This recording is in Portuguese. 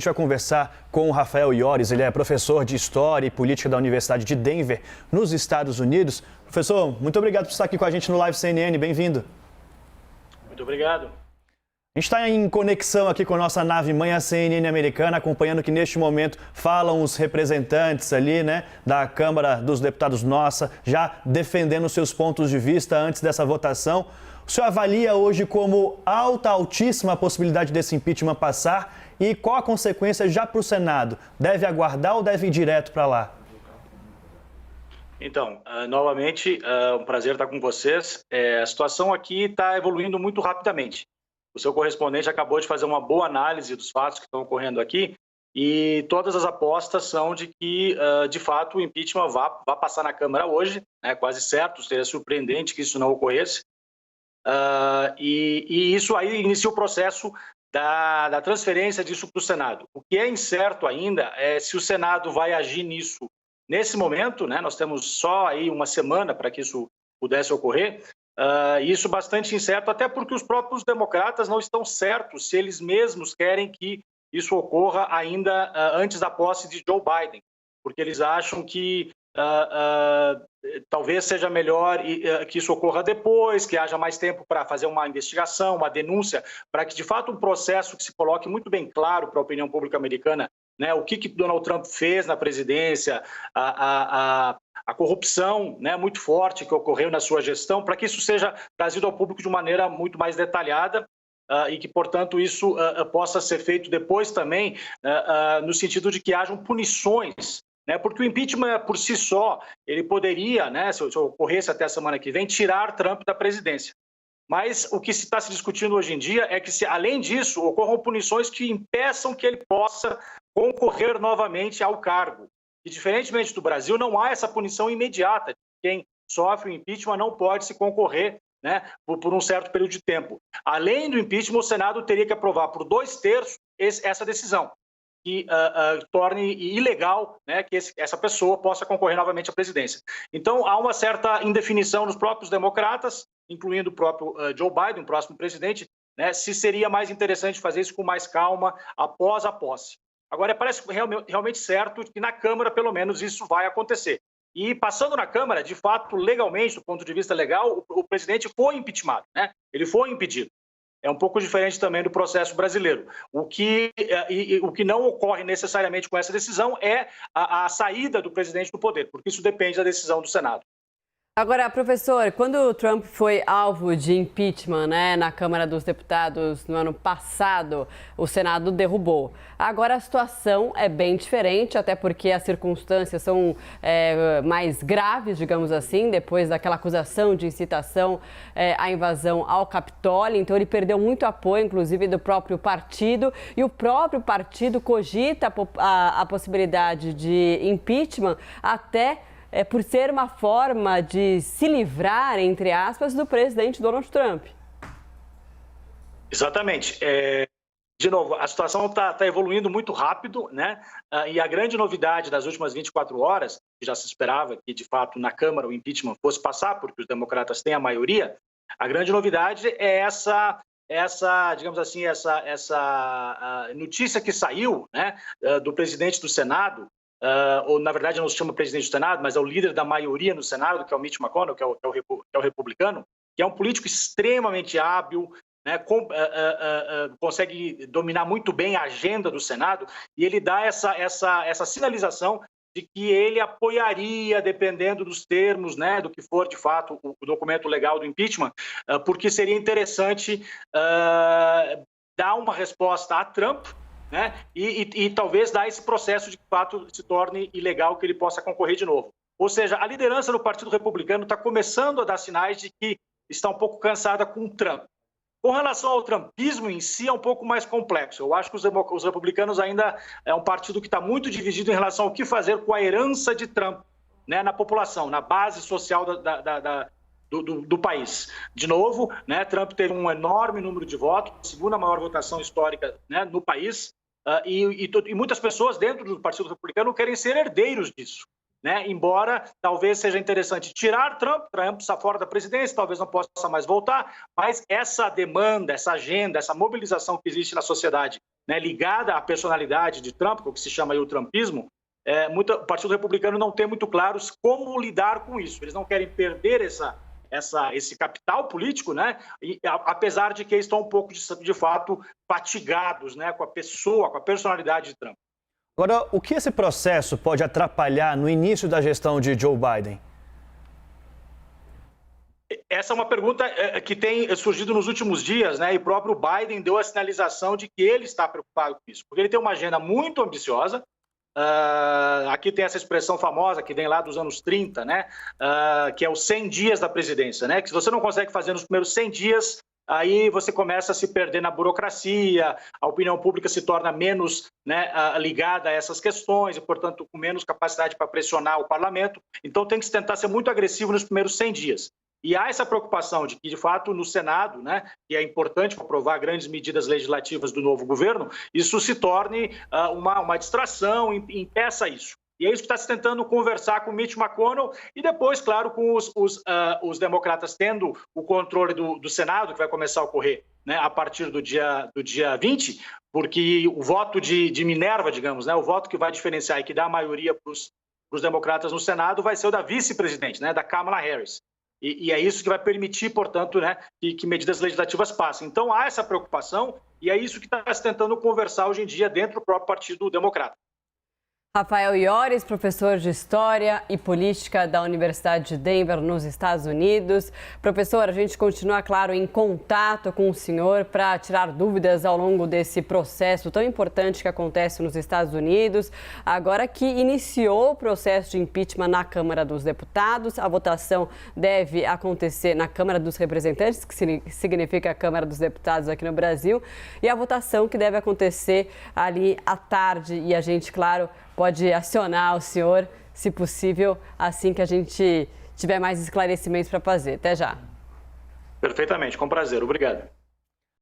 A gente vai conversar com o Rafael Iores, ele é professor de História e Política da Universidade de Denver, nos Estados Unidos. Professor, muito obrigado por estar aqui com a gente no Live CNN, bem-vindo. Muito obrigado. A gente está em conexão aqui com a nossa nave-mãe, a CNN americana, acompanhando que neste momento falam os representantes ali, né, da Câmara dos Deputados nossa, já defendendo seus pontos de vista antes dessa votação. O senhor avalia hoje como altíssima a possibilidade desse impeachment passar e qual a consequência já para o Senado? Deve aguardar ou deve ir direto para lá? Então, novamente, um prazer estar com vocês. A situação aqui está evoluindo muito rapidamente. O seu correspondente acabou de fazer uma boa análise dos fatos que estão ocorrendo aqui e todas as apostas são de que, de fato, o impeachment vá passar na Câmara hoje, né, quase certo, seria surpreendente que isso não ocorresse. E isso aí inicia o processo da transferência disso para o Senado. O que é incerto ainda é se o Senado vai agir nisso nesse momento, né? Nós temos só aí uma semana para que isso pudesse ocorrer, isso bastante incerto, até porque os próprios democratas não estão certos se eles mesmos querem que isso ocorra ainda antes da posse de Joe Biden, porque eles acham que talvez seja melhor que isso ocorra depois, que haja mais tempo para fazer uma investigação, uma denúncia, para que de fato um processo que se coloque muito bem claro para a opinião pública americana, né, o que Donald Trump fez na presidência, a corrupção, né, muito forte que ocorreu na sua gestão, para que isso seja trazido ao público de maneira muito mais detalhada e que, portanto, isso possa ser feito depois também no sentido de que hajam punições, né, porque o impeachment por si só, ele poderia, né, se ocorresse até a semana que vem, tirar Trump da presidência. Mas o que se está se discutindo hoje em dia é que, além disso, ocorram punições que impeçam que ele possa concorrer novamente ao cargo. E, diferentemente do Brasil, não há essa punição imediata. Quem sofre o impeachment não pode se concorrer, né, por um certo período de tempo. Além do impeachment, o Senado teria que aprovar por 2/3 essa decisão, que torne ilegal, né, que essa pessoa possa concorrer novamente à presidência. Então, há uma certa indefinição nos próprios democratas, incluindo o próprio Joe Biden, o próximo presidente, né, se seria mais interessante fazer isso com mais calma após a posse. Agora, parece realmente certo que na Câmara, pelo menos, isso vai acontecer. E passando na Câmara, de fato, legalmente, do ponto de vista legal, o presidente foi impeachmentado, né? Ele foi impedido. É um pouco diferente também do processo brasileiro. O que não ocorre necessariamente com essa decisão é a saída do presidente do poder, porque isso depende da decisão do Senado. Agora, professor, quando o Trump foi alvo de impeachment, né, na Câmara dos Deputados no ano passado, o Senado derrubou. Agora a situação é bem diferente, até porque as circunstâncias são mais graves, digamos assim, depois daquela acusação de incitação à invasão ao Capitólio. Então ele perdeu muito apoio, inclusive, do próprio partido, e o próprio partido cogita a possibilidade de impeachment até por ser uma forma de se livrar, entre aspas, do presidente Donald Trump. Exatamente. De novo, a situação está evoluindo muito rápido, né? E a grande novidade das últimas 24 horas, que já se esperava que, de fato, na Câmara o impeachment fosse passar, porque os democratas têm a maioria, a grande novidade é essa digamos assim, essa notícia que saiu, né, do presidente do Senado, ou na verdade não se chama presidente do Senado, mas é o líder da maioria no Senado, que é o Mitch McConnell, que é o republicano, que é um político extremamente hábil, né, consegue dominar muito bem a agenda do Senado, e ele dá essa sinalização de que ele apoiaria, dependendo dos termos, né, do que for de fato o documento legal do impeachment, porque seria interessante dar uma resposta a Trump, né? E talvez dar esse processo de que, de fato, se torne ilegal, que ele possa concorrer de novo. Ou seja, a liderança do Partido Republicano está começando a dar sinais de que está um pouco cansada com o Trump. Com relação ao trumpismo em si, é um pouco mais complexo. Eu acho que os republicanos ainda é um partido que está muito dividido em relação ao que fazer com a herança de Trump, né, na população, na base social do país. De novo, né, Trump teve um enorme número de votos, a segunda maior votação histórica, né, no país, e muitas pessoas dentro do Partido Republicano querem ser herdeiros disso, né? Embora talvez seja interessante tirar Trump está fora da presidência, talvez não possa mais voltar, mas essa demanda, essa agenda, essa mobilização que existe na sociedade, né, ligada à personalidade de Trump, o que se chama aí o trumpismo, o Partido Republicano não tem muito claros como lidar com isso. Eles não querem perder esse capital político, né? Apesar de que estão um pouco, de fato, fatigados, né, com a pessoa, com a personalidade de Trump. Agora, o que esse processo pode atrapalhar no início da gestão de Joe Biden? Essa é uma pergunta que tem surgido nos últimos dias, né? E o próprio Biden deu a sinalização de que ele está preocupado com isso, porque ele tem uma agenda muito ambiciosa. Aqui tem essa expressão famosa que vem lá dos anos 30, né? Que é os 100 dias da presidência, né? Que se você não consegue fazer nos primeiros 100 dias, aí você começa a se perder na burocracia, a opinião pública se torna menos, né, ligada a essas questões e, portanto, com menos capacidade para pressionar o parlamento. Então tem que se tentar ser muito agressivo nos primeiros 100 dias. E há essa preocupação de que, de fato, no Senado, né, que é importante para aprovar grandes medidas legislativas do novo governo, isso se torne uma distração, impeça isso. E é isso que está se tentando conversar com Mitch McConnell e depois, claro, com os democratas tendo o controle do Senado, que vai começar a ocorrer, né, a partir do dia 20, porque o voto de Minerva, digamos, né, o voto que vai diferenciar e que dá a maioria para os democratas no Senado vai ser o da vice-presidente, né, da Kamala Harris. E é isso que vai permitir, portanto, né, que medidas legislativas passem. Então, há essa preocupação e é isso que está se tentando conversar hoje em dia dentro do próprio Partido Democrata. Rafael Iores, professor de História e Política da Universidade de Denver, nos Estados Unidos. Professor, a gente continua, claro, em contato com o senhor para tirar dúvidas ao longo desse processo tão importante que acontece nos Estados Unidos. Agora que iniciou o processo de impeachment na Câmara dos Deputados, a votação deve acontecer na Câmara dos Representantes, que significa a Câmara dos Deputados aqui no Brasil, e a votação que deve acontecer ali à tarde. E a gente, claro, pode acionar o senhor, se possível, assim que a gente tiver mais esclarecimentos para fazer. Até já. Perfeitamente, com prazer. Obrigado.